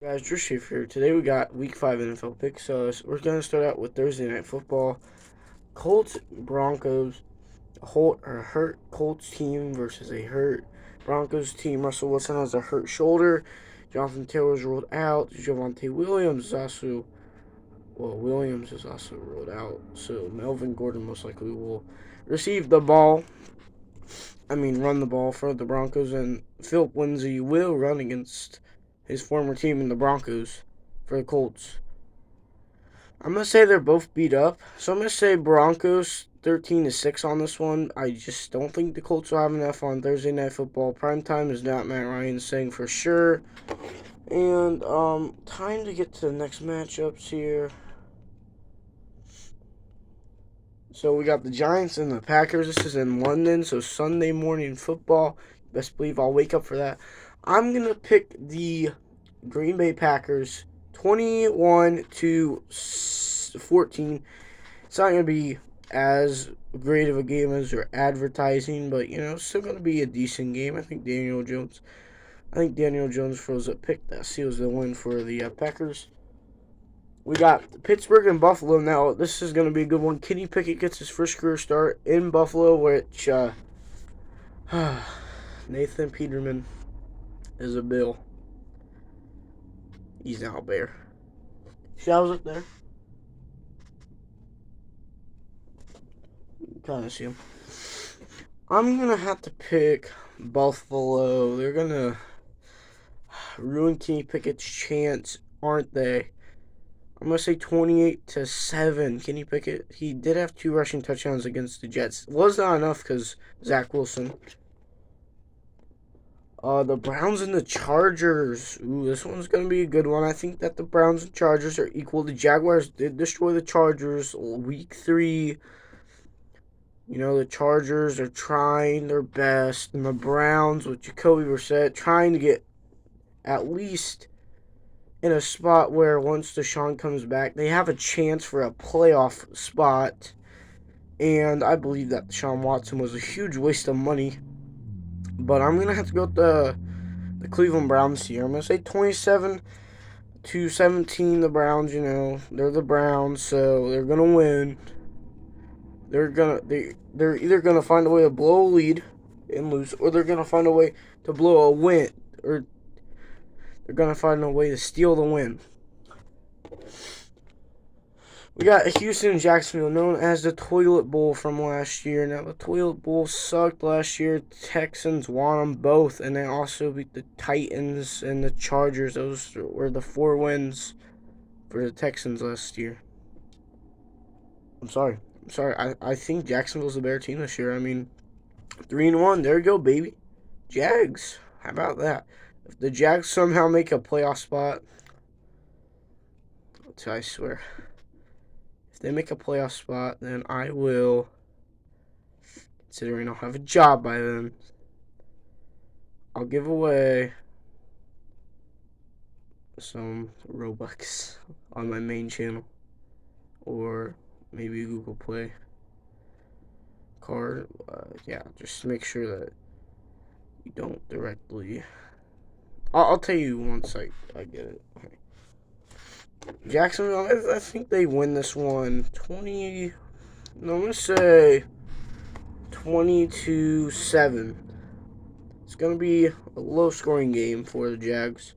Guys, Drew Cheifs here. Today we got Week 5 NFL picks. So we're going to start out with Thursday Night Football. Colts, Broncos, a hurt Colts team versus a hurt Broncos team. Russell Wilson has a hurt shoulder. Jonathan Taylor's ruled out. Javonte Williams is also, Williams is also ruled out. So Melvin Gordon most likely will receive the ball. Run the ball for the Broncos, and Philip Lindsay will run against his former team in the Broncos for the Colts. I'm going to say they're both beat up. So I'm going to say Broncos 13-6 on this one. I just don't think the Colts will have enough on Thursday Night Football. Primetime is not Matt Ryan saying for sure. And time to get to the next matchups here. So we got the Giants and the Packers. This is in London, so Sunday morning football. Best believe I'll wake up for that. I'm going to pick the Green Bay Packers 21-14. It's not going to be as great of a game as they're advertising, but, it's still going to be a decent game. I think Daniel Jones throws a pick that seals the win for the Packers. We got Pittsburgh and Buffalo. Now, this is going to be a good one. Kenny Pickett gets his first career start in Buffalo, which Nathan Peterman is a Bill. He's now a Bear. Show's up there. Kind of see him. I'm going to have to pick Buffalo. They're going to ruin Kenny Pickett's chance, aren't they? I'm going to say 28-7. Kenny Pickett, he did have 2 rushing touchdowns against the Jets. Was not enough because Zach Wilson. The Browns and the Chargers. Ooh, this one's going to be a good one. I think that the Browns and Chargers are equal. The Jaguars did destroy the Chargers week 3. The Chargers are trying their best. And the Browns, with Jacoby Brissett, trying to get at least in a spot where once Deshaun comes back, they have a chance for a playoff spot. And I believe that Deshaun Watson was a huge waste of money. But I'm going to have to go with the Cleveland Browns here. I'm going to say 27-17. The Browns, they're the Browns, so they're going to win. They're either going to find a way to blow a lead and lose, or they're going to find a way to blow a win, or they're going to find a way to steal the win. We got Houston and Jacksonville, known as the Toilet Bowl from last year. Now, the Toilet Bowl sucked last year. Texans won them both, and they also beat the Titans and the Chargers. Those were the 4 wins for the Texans last year. I'm sorry. I think Jacksonville's a better team this year. 3-1. There you go, baby. Jags. How about that? If the Jags somehow make a playoff spot, I swear, if they make a playoff spot, then I will, considering I'll have a job by then, I'll give away some Robux on my main channel, or maybe Google Play card. Just make sure that you don't directly. I'll tell you once I get it. Okay. Jacksonville, I think they win this one. I'm going to say 22-7. It's going to be a low-scoring game for the Jags.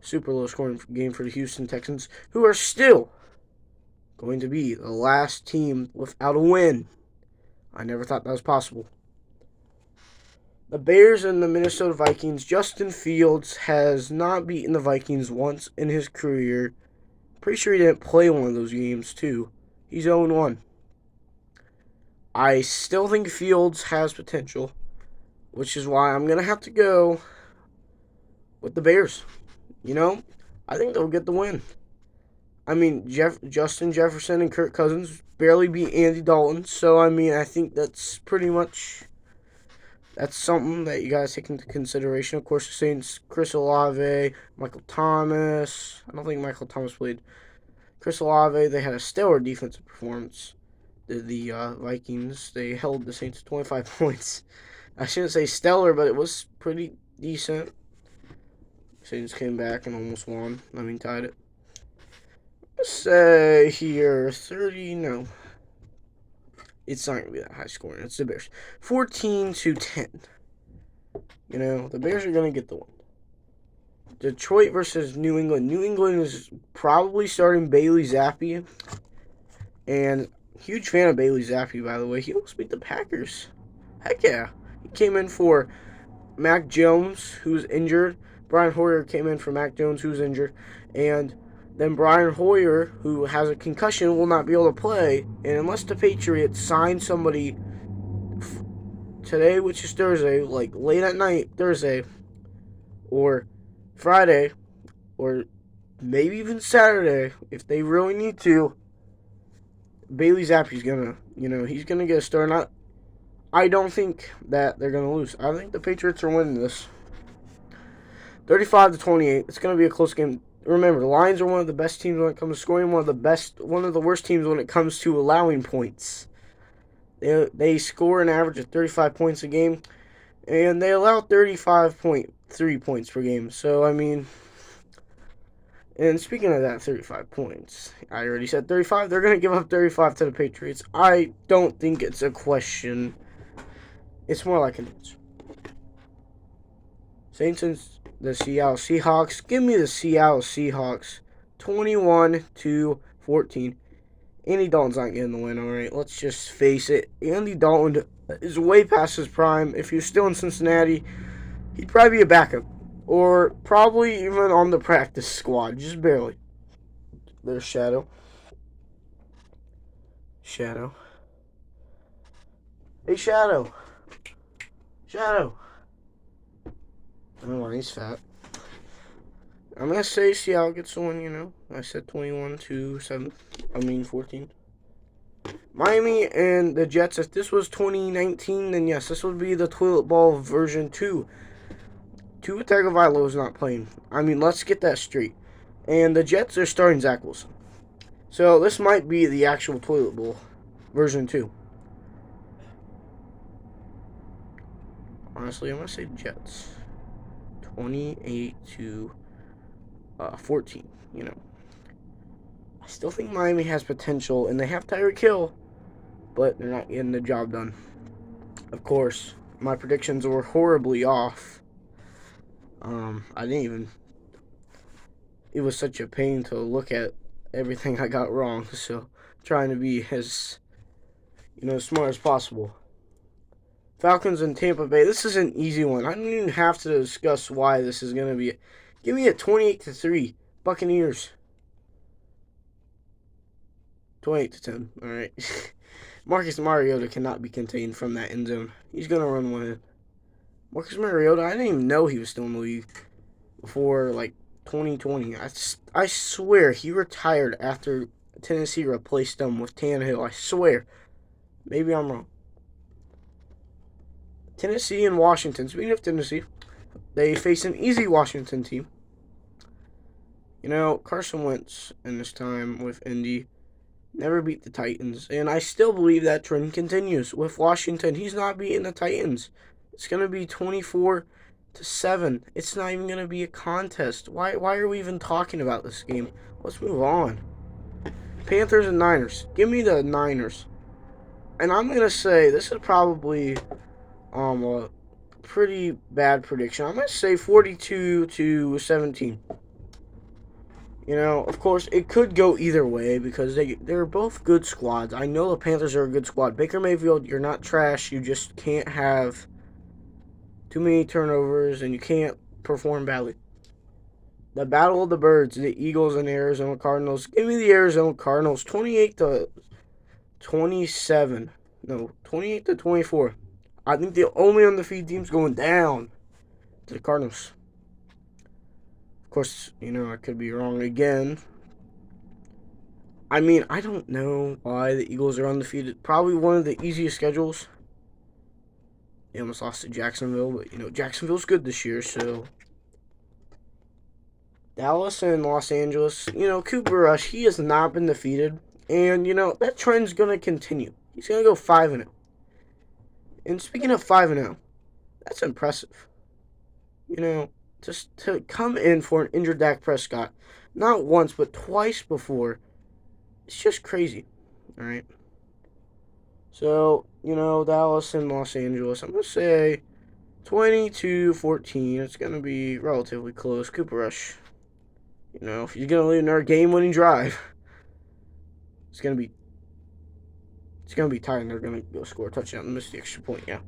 Super low-scoring game for the Houston Texans, who are still going to be the last team without a win. I never thought that was possible. The Bears and the Minnesota Vikings. Justin Fields has not beaten the Vikings once in his career. Pretty sure he didn't play one of those games, too. He's 0-1. I still think Fields has potential, which is why I'm going to have to go with the Bears. I think they'll get the win. Justin Jefferson and Kirk Cousins barely beat Andy Dalton, so, I think that's pretty much. That's something that you guys take into consideration. Of course, the Saints, Chris Olave, Michael Thomas. I don't think Michael Thomas played. Chris Olave, they had a stellar defensive performance. The Vikings, they held the Saints to 25 points. I shouldn't say stellar, but it was pretty decent. Saints came back and almost won. I mean, tied it. Let's say here 30. No, it's not gonna be that high scoring. It's the Bears, 14-10. You know, the Bears are gonna get the win. Detroit versus New England. New England is probably starting Bailey Zappi, and huge fan of Bailey Zappi, by the way. He almost beat the Packers. Heck yeah. He came in for Mac Jones, who's injured. Brian Hoyer came in for Mac Jones, who's injured. And then Brian Hoyer, who has a concussion, will not be able to play. And unless the Patriots sign somebody today, which is Thursday, like late at night, Thursday, or Friday, or maybe even Saturday, if they really need to, Bailey Zappi's gonna, he's gonna get a start. I don't think that they're gonna lose. I think the Patriots are winning this, 35-28. It's gonna be a close game. Remember, the Lions are one of the best teams when it comes to scoring. One of the worst teams when it comes to allowing points. They score an average of 35 points a game, and they allow 35.3 points per game. So, I mean, and speaking of that 35 points, I already said 35. They're going to give up 35 to the Patriots. I don't think it's a question. It's more like an answer. Saints and the Seattle Seahawks. Give me the Seattle Seahawks, 21-14. Andy Dalton's not getting the win, all right? Let's just face it. Andy Dalton is way past his prime. If he was still in Cincinnati, he'd probably be a backup. Or probably even on the practice squad. Just barely. There's Shadow. Shadow. Hey, Shadow. Shadow. I don't know why he's fat. I'm going to say Seattle gets the win, I said 14. Miami and the Jets. If this was 2019, then yes, this would be the toilet ball version 2. Tua Tagovailoa is not playing. I mean, let's get that straight. And the Jets are starting Zach Wilson. So this might be the actual toilet bowl version 2. Honestly, I'm going to say Jets. 28-14, I still think Miami has potential, and they have Tyreek Hill, but they're not getting the job done. Of course, my predictions were horribly off. It was such a pain to look at everything I got wrong, so trying to be as, smart as possible. Falcons and Tampa Bay. This is an easy one. I don't even have to discuss why this is going to be. Give me a 28-3. Buccaneers. 28-10. All right. Marcus Mariota cannot be contained from that end zone. He's going to run one in. Marcus Mariota, I didn't even know he was still in the league before, 2020. I swear he retired after Tennessee replaced him with Tannehill. I swear. Maybe I'm wrong. Tennessee and Washington. Speaking of Tennessee, they face an easy Washington team. Carson Wentz in this time with Indy never beat the Titans, and I still believe that trend continues with Washington. He's not beating the Titans. It's going to be 24-7. It's not even going to be a contest. Why are we even talking about this game? Let's move on. Panthers and Niners. Give me the Niners. And I'm going to say this is probably a pretty bad prediction. I'm going to say 42-17. Of course, it could go either way because they're both good squads. I know the Panthers are a good squad. Baker Mayfield, you're not trash. You just can't have too many turnovers, and you can't perform badly. The Battle of the Birds, the Eagles and the Arizona Cardinals. Give me the Arizona Cardinals, 28-27. No, 28-24. I think the only undefeated team's going down to the Cardinals. Of course, I could be wrong again. I mean, I don't know why the Eagles are undefeated. Probably one of the easiest schedules. They almost lost to Jacksonville, but, Jacksonville's good this year, so. Dallas and Los Angeles, Cooper Rush, he has not been defeated. And, that trend's going to continue. He's going to go 5-0. And speaking of 5-0, that's impressive. just to come in for an injured Dak Prescott, not once but twice before. It's just crazy. All right. So, Dallas and Los Angeles, I'm going to say 22-14. It's going to be relatively close. Cooper Rush. If you're going to lead another game-winning drive, it's going to be tight, and they're going to go score a touchdown and miss the extra point, yeah.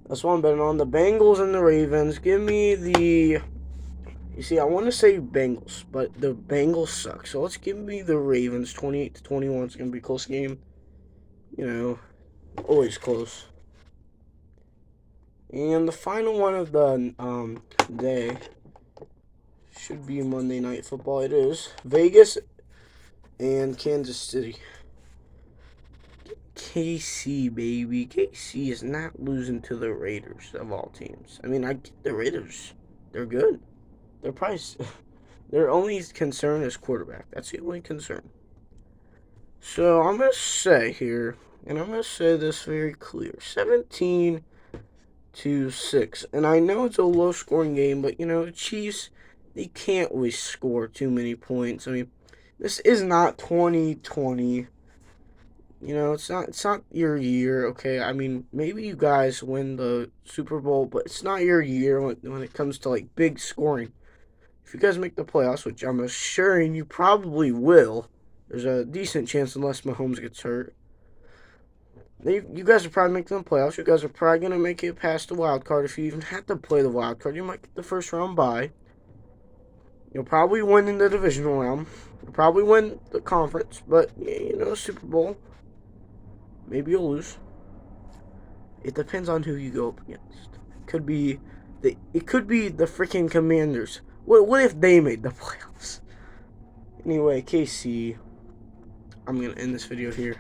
That's what I'm betting on. The Bengals and the Ravens. Give me the... You see, I want to say Bengals, but the Bengals suck. So let's give me the Ravens, 28-21. It's going to be a close game. Always close. And the final one of the day should be Monday Night Football. It is Vegas and Kansas City. KC, baby. KC is not losing to the Raiders of all teams. I mean, I get the Raiders. They're good. Their only concern is quarterback. That's the only concern. So I'm going to say here, and I'm going to say this very clear, 17-6. And I know it's a low-scoring game, but, the Chiefs, they can't always score too many points. I mean, this is not 2020. It's not your year, okay? I mean, maybe you guys win the Super Bowl, but it's not your year when it comes to, big scoring. If you guys make the playoffs, which I'm assuring you probably will, there's a decent chance unless Mahomes gets hurt. You guys are probably making the playoffs. You guys are probably going to make it past the wild card. If you even have to play the wild card, you might get the first round bye. You'll probably win in the divisional round. You'll probably win the conference, but, Super Bowl, maybe you'll lose. It depends on who you go up against. It could be the freaking Commanders. What if they made the playoffs? Anyway, KC, I'm going to end this video here.